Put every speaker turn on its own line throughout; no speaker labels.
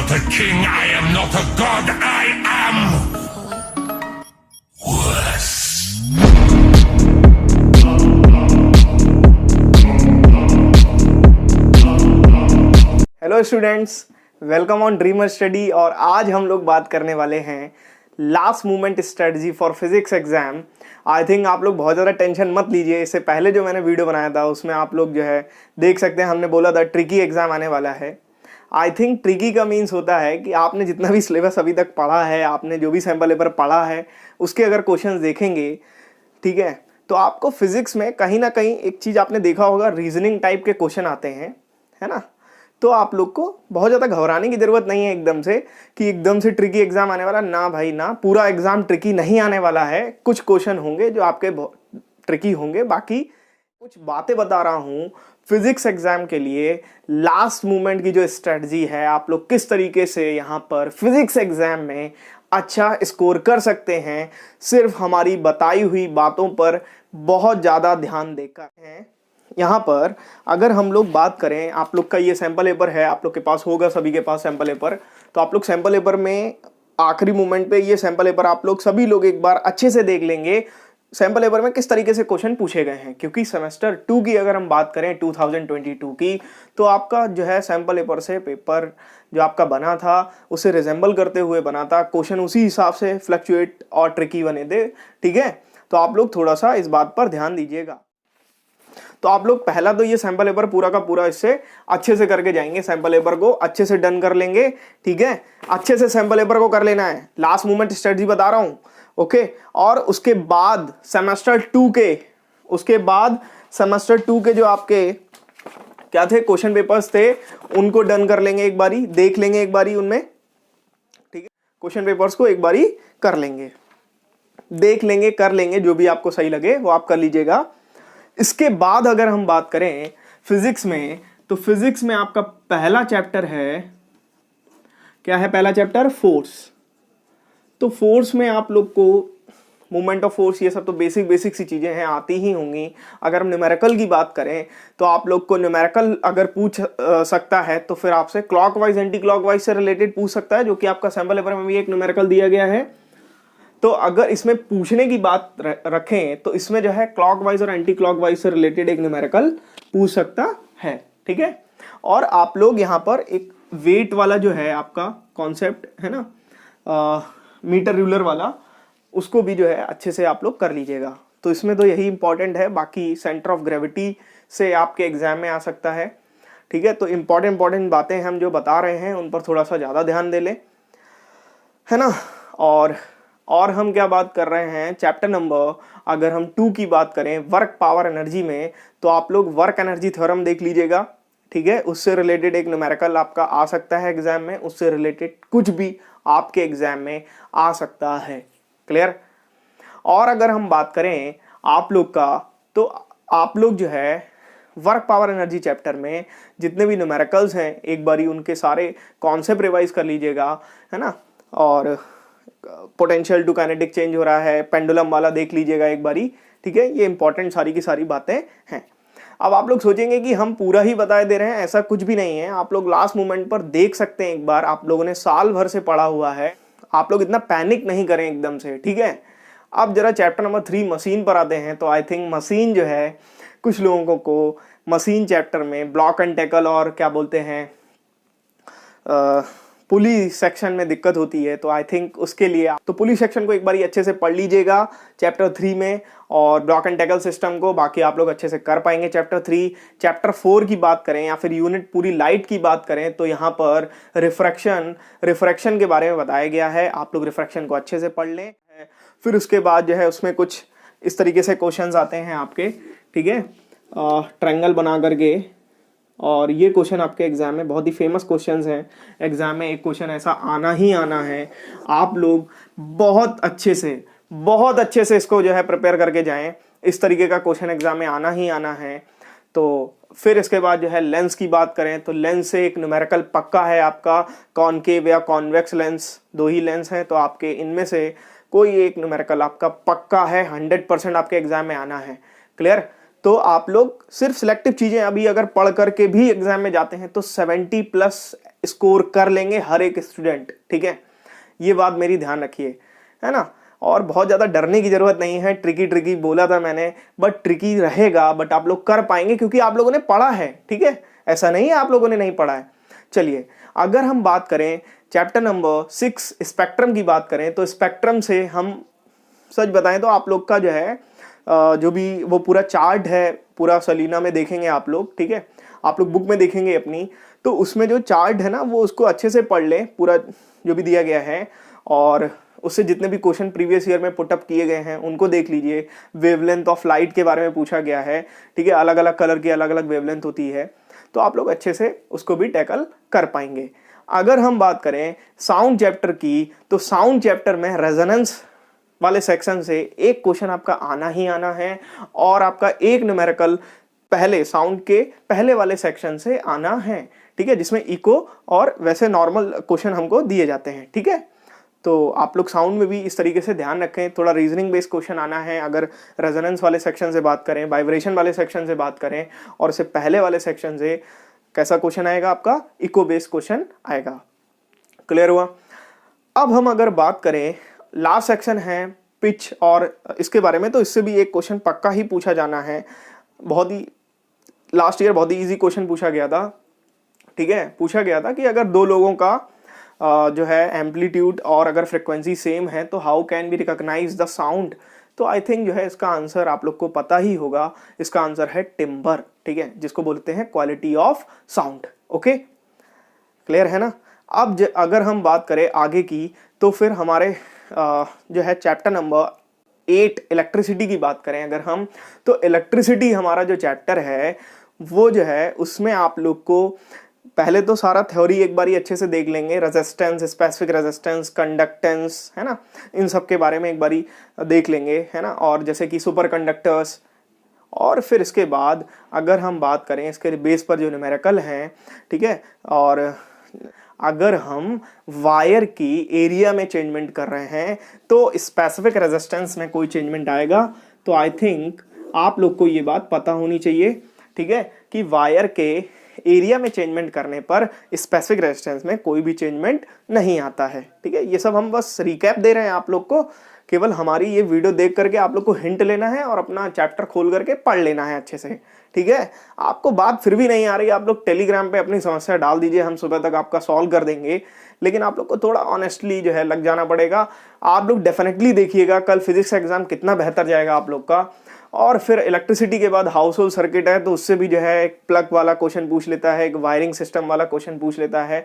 not a king, I am not a god, I am worse.
Hello students, welcome on dreamer study. और आज हम लोग बात करने वाले हैं last moment strategy for physics exam. I think आप लोग बहुत ज़्यादा टेंशन मत लीजिए। इससे पहले जो मैंने वीडियो बनाया था उसमें आप लोग जो है देख सकते हैं, हमने बोला था ट्रिकी एग्जाम आने वाला है। आई थिंक ट्रिकी का मीन्स होता है कि आपने जितना भी सिलेबस अभी तक पढ़ा है, आपने जो भी सैम्पल पेपर पढ़ा है, उसके अगर क्वेश्चंस देखेंगे, ठीक है, तो आपको फिजिक्स में कहीं ना कहीं एक चीज़ आपने देखा होगा, रीजनिंग टाइप के क्वेश्चन आते हैं, है ना। तो आप लोग को बहुत ज़्यादा घबराने की ज़रूरत नहीं है एकदम से कि एकदम से ट्रिकी एग्जाम आने वाला। ना भाई ना, पूरा एग्जाम ट्रिकी नहीं आने वाला है। कुछ क्वेश्चन होंगे जो आपके ट्रिकी होंगे, बाकी कुछ बातें बता रहा हूँ फिजिक्स एग्जाम के लिए। लास्ट मोमेंट की जो स्ट्रेटजी है, आप लोग किस तरीके से यहाँ पर फिजिक्स एग्जाम में अच्छा स्कोर कर सकते हैं, सिर्फ हमारी बताई हुई बातों पर बहुत ज़्यादा ध्यान देकर हैं। यहाँ पर अगर हम लोग बात करें, आप लोग का ये सैम्पल पेपर है, आप लोग के पास होगा, सभी के पास सैम्पल पेपर। तो आप लोग सैम्पल पेपर में आखिरी मोमेंट पे ये सैम्पल पेपर आप लोग सभी लोग एक बार अच्छे से देख लेंगे सैम्पल पेपर में किस तरीके से क्वेश्चन पूछे गए हैं। क्योंकि सेमेस्टर 2 की अगर हम बात करें 2022 की, तो आपका जो है सैम्पल पेपर से पेपर जो आपका बना था उसे रिजेंबल करते हुए बना था। क्वेश्चन उसी हिसाब से फ्लक्चुएट और ट्रिकी बने थे, ठीक है। तो आप लोग थोड़ा सा इस बात पर ध्यान दीजिएगा। तो आप लोग पहला तो ये सैम्पल पेपर पूरा का पूरा इससे अच्छे से करके जाएंगे, सैम्पल पेपर को अच्छे से डन कर लेंगे, ठीक है। अच्छे से सैम्पल पेपर को कर लेना है, लास्ट मोमेंट स्ट्रेटजी बता रहा हूं, ओके। और उसके बाद सेमेस्टर 2 के जो आपके क्या थे क्वेश्चन पेपर्स थे, उनको डन कर लेंगे, एक बारी देख लेंगे, एक बारी उनमें, ठीक है। क्वेश्चन पेपर्स को एक बारी कर लेंगे, देख लेंगे, कर लेंगे, जो भी आपको सही लगे वो आप कर लीजिएगा। इसके बाद अगर हम बात करें फिजिक्स में, तो फिजिक्स में आपका पहला चैप्टर है, क्या है पहला चैप्टर? फोर्स। तो फोर्स में आप लोग को मोमेंट ऑफ फोर्स, ये सब तो बेसिक सी चीजें हैं, आती ही होंगी। अगर हम न्यूमेरिकल की बात करें तो आप लोग को न्यूमेरिकल अगर पूछ सकता है तो फिर आपसे क्लॉकवाइज एंटी क्लॉकवाइज से रिलेटेड पूछ सकता है, जो कि आपका सैम्पल पेपर में भी एक न्यूमेरिकल दिया गया है। तो अगर इसमें पूछने की बात रखें तो इसमें जो है क्लॉकवाइज और एंटी क्लॉकवाइज से रिलेटेड एक न्यूमेरिकल पूछ सकता है, ठीक है। और आप लोग यहाँ पर एक वेट वाला जो है आपका कॉन्सेप्ट है ना, मीटर रूलर वाला, उसको भी जो है अच्छे से आप लोग कर लीजिएगा। तो इसमें तो यही इंपॉर्टेंट है, बाकी सेंटर ऑफ ग्रेविटी से आपके एग्जाम में आ सकता है, ठीक है। तो इंपॉर्टेंट बातें हम जो बता रहे हैं उन पर थोड़ा सा ज़्यादा ध्यान दे लें, है ना। और हम क्या बात कर रहे हैं, चैप्टर नंबर अगर हम 2 की बात करें वर्क पावर एनर्जी में, तो आप लोग वर्क एनर्जी थ्योरम देख लीजिएगा, ठीक है। उससे रिलेटेड एक न्यूमेरिकल आपका आ सकता है एग्जाम में, उससे रिलेटेड कुछ भी आपके एग्जाम में आ सकता है, क्लियर। और अगर हम बात करें आप लोग का, तो आप लोग जो है वर्क पावर एनर्जी चैप्टर में जितने भी न्यूमेरिकल्स हैं एक बारी उनके सारे कॉन्सेप्ट रिवाइज कर लीजिएगा, है ना। और पोटेंशियल टू काइनेटिक चेंज हो रहा है, पेंडुलम वाला देख लीजिएगा एक बारी, ठीक है। ये इंपॉर्टेंट सारी की सारी बातें हैं। अब आप लोग सोचेंगे कि हम पूरा ही बताए दे रहे हैं, ऐसा कुछ भी नहीं है। आप लोग लास्ट मोमेंट पर देख सकते हैं, एक बार आप लोगों ने साल भर से पढ़ा हुआ है, आप लोग इतना पैनिक नहीं करें एकदम से, ठीक है। अब जरा चैप्टर नंबर 3 मशीन पर आते हैं। तो आई थिंक मशीन जो है, कुछ लोगों को मशीन चैप्टर में ब्लॉक एंड टैकल और क्या बोलते हैं पुली सेक्शन में दिक्कत होती है। तो आई थिंक उसके लिए तो पुली सेक्शन को एक बार अच्छे से पढ़ लीजिएगा चैप्टर 3 में, और ब्लॉक एंड टैकल सिस्टम को बाकी आप लोग अच्छे से कर पाएंगे चैप्टर 3। चैप्टर 4 की बात करें या फिर यूनिट पूरी लाइट की बात करें, तो यहाँ पर रिफ्रैक्शन के बारे में बताया गया है, आप लोग रिफ्रैक्शन को अच्छे से पढ़ लें। फिर उसके बाद जो है उसमें कुछ इस तरीके से क्वेश्चंस आते हैं आपके, ठीक है, ट्रायंगल बना करके। और ये क्वेश्चन आपके एग्जाम में बहुत ही फेमस क्वेश्चंस हैं। एग्जाम में एक क्वेश्चन ऐसा आना ही आना है, आप लोग बहुत अच्छे से इसको जो है प्रिपेयर करके जाएं। इस तरीके का क्वेश्चन एग्जाम में आना ही आना है। तो फिर इसके बाद जो है लेंस की बात करें, तो लेंस से एक न्यूमेरिकल पक्का है आपका, कॉनकेव या कॉन्वेक्स लेंस, 2 ही लेंस हैं। तो आपके इनमें से कोई एक न्यूमेरिकल आपका पक्का है, 100% आपके एग्जाम में आना है, क्लियर। तो आप लोग सिर्फ सिलेक्टिव चीजें अभी अगर पढ़ करके भी एग्जाम में जाते हैं तो 70+ स्कोर कर लेंगे हर एक स्टूडेंट, ठीक है। ये बात मेरी ध्यान रखिए, है ना। और बहुत ज़्यादा डरने की ज़रूरत नहीं है। ट्रिकी बोला था मैंने, बट ट्रिकी रहेगा, बट आप लोग कर पाएंगे क्योंकि आप लोगों ने पढ़ा है, ठीक है। ऐसा नहीं है आप लोगों ने नहीं पढ़ा है। चलिए, अगर हम बात करें चैप्टर नंबर 6 स्पेक्ट्रम की बात करें, तो स्पेक्ट्रम से हम सच बताएं तो आप लोग का जो है जो भी वो पूरा चार्ट है, पूरा सलीना में देखेंगे आप लोग, ठीक है। आप लोग बुक में देखेंगे अपनी, तो उसमें जो चार्ट है ना वो उसको अच्छे से पढ़ लें, पूरा जो भी दिया गया है, और उससे जितने भी क्वेश्चन प्रीवियस ईयर में पुटअप किए गए हैं उनको देख लीजिए। वेवलेंथ ऑफ लाइट के बारे में पूछा गया है, ठीक है। अलग अलग कलर की अलग अलग वेवलेंथ होती है, तो आप लोग अच्छे से उसको भी टैकल कर पाएंगे। अगर हम बात करें साउंड चैप्टर की, तो साउंड चैप्टर में रेजोनेंस वाले सेक्शन से एक क्वेश्चन आपका आना ही आना है, और आपका एक न्यूमेरिकल पहले साउंड के पहले वाले सेक्शन से आना है, ठीक है, जिसमें इको और वैसे नॉर्मल क्वेश्चन हमको दिए जाते हैं, ठीक है। तो आप लोग साउंड में भी इस तरीके से ध्यान रखें, थोड़ा रीजनिंग बेस्ड क्वेश्चन आना है। अगर रेजोनेंस वाले सेक्शन से बात करें, वाइब्रेशन वाले सेक्शन से बात करें, और इससे पहले वाले सेक्शन से कैसा क्वेश्चन आएगा आपका, इको बेस्ड क्वेश्चन आएगा। क्लियर हुआ। अब हम अगर बात करें लास्ट सेक्शन है पिच और इसके बारे में, तो इससे भी एक क्वेश्चन पक्का ही पूछा जाना है। बहुत ही लास्ट ईयर बहुत ही इजी क्वेश्चन पूछा गया था, ठीक है। पूछा गया था कि अगर दो लोगों का जो है एम्पलीट्यूड और अगर फ्रिक्वेंसी सेम है तो how can be recognise the sound. तो आई थिंक जो है इसका आंसर आप लोग को पता ही होगा। इसका आंसर है टिम्बर, ठीक है, जिसको बोलते हैं quality of sound. Okay, clear है ना। अब अगर हम बात करें आगे की, तो फिर हमारे जो है चैप्टर नंबर 8 इलेक्ट्रिसिटी की बात करें अगर हम, तो इलेक्ट्रिसिटी हमारा जो चैप्टर है वो जो है उसमें आप लोग को पहले तो सारा थ्योरी एक बारी अच्छे से देख लेंगे। रेजिस्टेंस, स्पेसिफिक रेजिस्टेंस, कंडक्टेंस, है ना, इन सब के बारे में एक बारी देख लेंगे, है ना। और जैसे कि सुपर कंडक्टर्स, और फिर इसके बाद अगर हम बात करें इसके बेस पर जो न्यूमेरिकल हैं, ठीक है, और अगर हम वायर की एरिया में चेंजमेंट कर रहे हैं तो स्पेसिफिक रेजिस्टेंस में कोई चेंजमेंट आएगा। तो आई थिंक आप लोग को ये बात पता होनी चाहिए, ठीक है, कि वायर के एरिया में चेंजमेंट करने पर स्पेसिफिक रेजिस्टेंस में कोई भी चेंजमेंट नहीं आता है, ठीक है। ये सब हम बस रिकैप दे रहे हैं आप लोग को, केवल हमारी ये वीडियो देख करके आप लोग को हिंट लेना है और अपना चैप्टर खोल करके पढ़ लेना है अच्छे से, ठीक है। आपको बात फिर भी नहीं आ रही, आप लोग टेलीग्राम पे अपनी समस्या डाल दीजिए, हम सुबह तक आपका सॉल्व कर देंगे। लेकिन आप लोग को थोड़ा ऑनेस्टली जो है लग जाना पड़ेगा। आप लोग डेफिनेटली देखिएगा कल फिजिक्स एग्जाम कितना बेहतर जाएगा आप लोग का। और फिर इलेक्ट्रिसिटी के बाद हाउस होल्ड सर्किट है, तो उससे भी जो है एक प्लग वाला क्वेश्चन पूछ लेता है, एक वायरिंग सिस्टम वाला क्वेश्चन पूछ लेता है,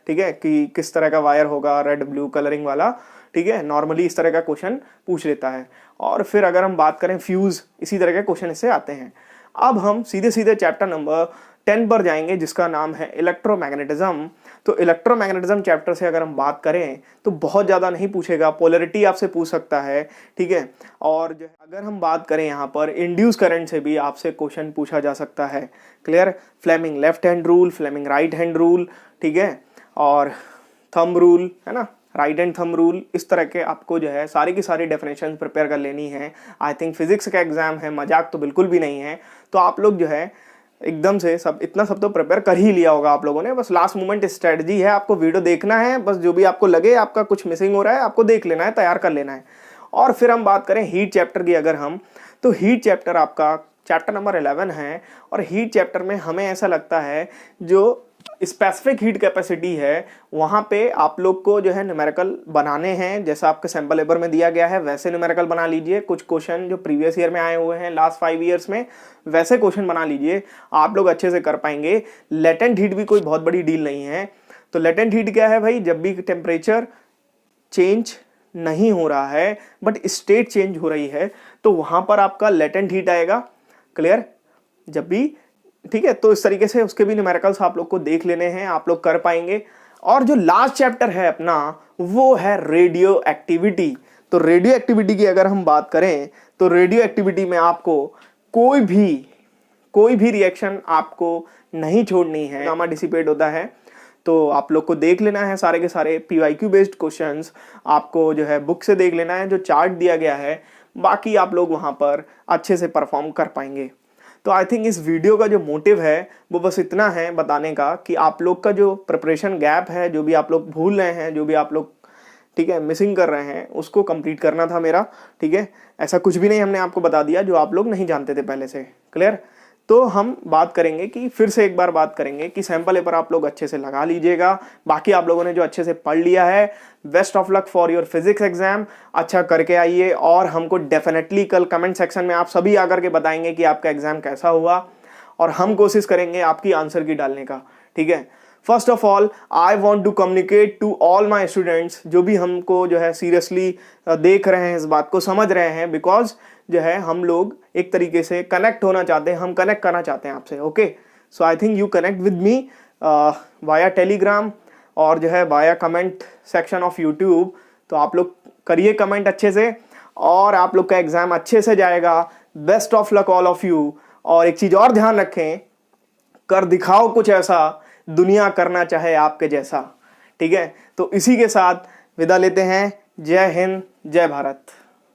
ठीक है, कि किस तरह का वायर होगा, रेड ब्लू कलरिंग वाला, ठीक है। नॉर्मली इस तरह का क्वेश्चन पूछ लेता है। और फिर अगर हम बात करें फ्यूज, इसी तरह के क्वेश्चन इससे आते हैं। अब हम सीधे सीधे चैप्टर नंबर 10 पर जाएंगे, जिसका नाम है इलेक्ट्रोमैग्नेटिज्म। तो इलेक्ट्रोमैग्नेटिज्म चैप्टर से अगर हम बात करें तो बहुत ज़्यादा नहीं पूछेगा, पोलैरिटी आपसे पूछ सकता है, ठीक है। और जो अगर हम बात करें यहाँ पर इंड्यूस करंट से भी आपसे क्वेश्चन पूछा जा सकता है। Clear. Fleming left hand rule, Fleming right hand rule, ठीक है, और थंब रूल, है ना, राइट एंड थंब रूल, इस तरह के आपको जो है सारी की सारी डेफिनेशन प्रिपेयर कर लेनी है। आई थिंक फिजिक्स का एग्जाम है, मजाक तो बिल्कुल भी नहीं है। तो आप लोग जो है एकदम से सब इतना सब तो प्रिपेयर कर ही लिया होगा आप लोगों ने। बस लास्ट मोमेंट स्ट्रेटजी है, आपको वीडियो देखना है, बस जो भी आपको लगे आपका कुछ मिसिंग हो रहा है आपको देख लेना है, तैयार कर लेना है। और फिर हम बात करें हीट चैप्टर की अगर हम, तो हीट चैप्टर आपका चैप्टर नंबर 11 है। और हीट चैप्टर में हमें ऐसा लगता है जो स्पेसिफिक हीट कैपेसिटी है वहां पे आप लोग को जो है न्यूमेरिकल बनाने हैं, जैसा आपके सैंपल पेपर में दिया गया है वैसे न्यूमेरिकल बना लीजिए। कुछ क्वेश्चन जो प्रीवियस ईयर में आए हुए हैं लास्ट 5 ईयर्स में, वैसे क्वेश्चन बना लीजिए, आप लोग अच्छे से कर पाएंगे। लेटेंट हीट भी कोई बहुत बड़ी डील नहीं है। तो लेटेंट हीट क्या है भाई, जब भी टेम्परेचर चेंज नहीं हो रहा है बट स्टेट चेंज हो रही है तो वहां पर आपका लेटेंट हीट आएगा। क्लियर। जब भी, ठीक है, तो इस तरीके से उसके भी न्यूमेरिकल्स आप लोग को देख लेने हैं, आप लोग कर पाएंगे। और जो लास्ट चैप्टर है अपना वो है रेडियो एक्टिविटी। तो रेडियो एक्टिविटी की अगर हम बात करें तो रेडियो एक्टिविटी में आपको कोई भी रिएक्शन आपको नहीं छोड़नी है, गामा डिसिपेट होता है। तो आप लोग को देख लेना है सारे के सारे PYQ बेस्ड क्वेश्चंस, आपको जो है बुक से देख लेना है, जो चार्ट दिया गया है, बाकी आप लोग वहां पर अच्छे से परफॉर्म कर पाएंगे। तो आई थिंक इस वीडियो का जो मोटिव है वो बस इतना है बताने का कि आप लोग का जो प्रिपरेशन गैप है, जो भी आप लोग भूल रहे हैं, जो भी आप लोग ठीक है मिसिंग कर रहे हैं, उसको कंप्लीट करना था मेरा। ठीक है, ऐसा कुछ भी नहीं, हमने आपको बता दिया जो आप लोग नहीं जानते थे पहले से। क्लियर? तो हम बात करेंगे कि फिर से एक बार बात करेंगे कि सैंपल पेपर आप लोग अच्छे से लगा लीजिएगा। बाकी आप लोगों ने जो अच्छे से पढ़ लिया है, best of luck for your physics exam, अच्छा करके आइए। और हमको डेफिनेटली कल कमेंट सेक्शन में आप सभी आकर के बताएंगे कि आपका एग्जाम कैसा हुआ, और हम कोशिश करेंगे आपकी आंसर की डालने का। ठीक है, first of all I want to communicate to all my students, जो भी हमको जो है सीरियसली देख रहे हैं, इस बात को समझ रहे हैं, बिकॉज जो है हम लोग एक तरीके से कनेक्ट होना चाहते हैं, हम कनेक्ट करना चाहते हैं आपसे। Okay, so I think you connect with me via Telegram और जो है via comment section of YouTube. तो आप लोग करिए कमेंट अच्छे से, और आप लोग का एग्जाम अच्छे से जाएगा। Best of luck all of you. और एक चीज और ध्यान रखें, कर दिखाओ कुछ ऐसा, दुनिया करना चाहे आपके जैसा। ठीक है, तो इसी के साथ विदा लेते हैं। जय हिंद, जय भारत।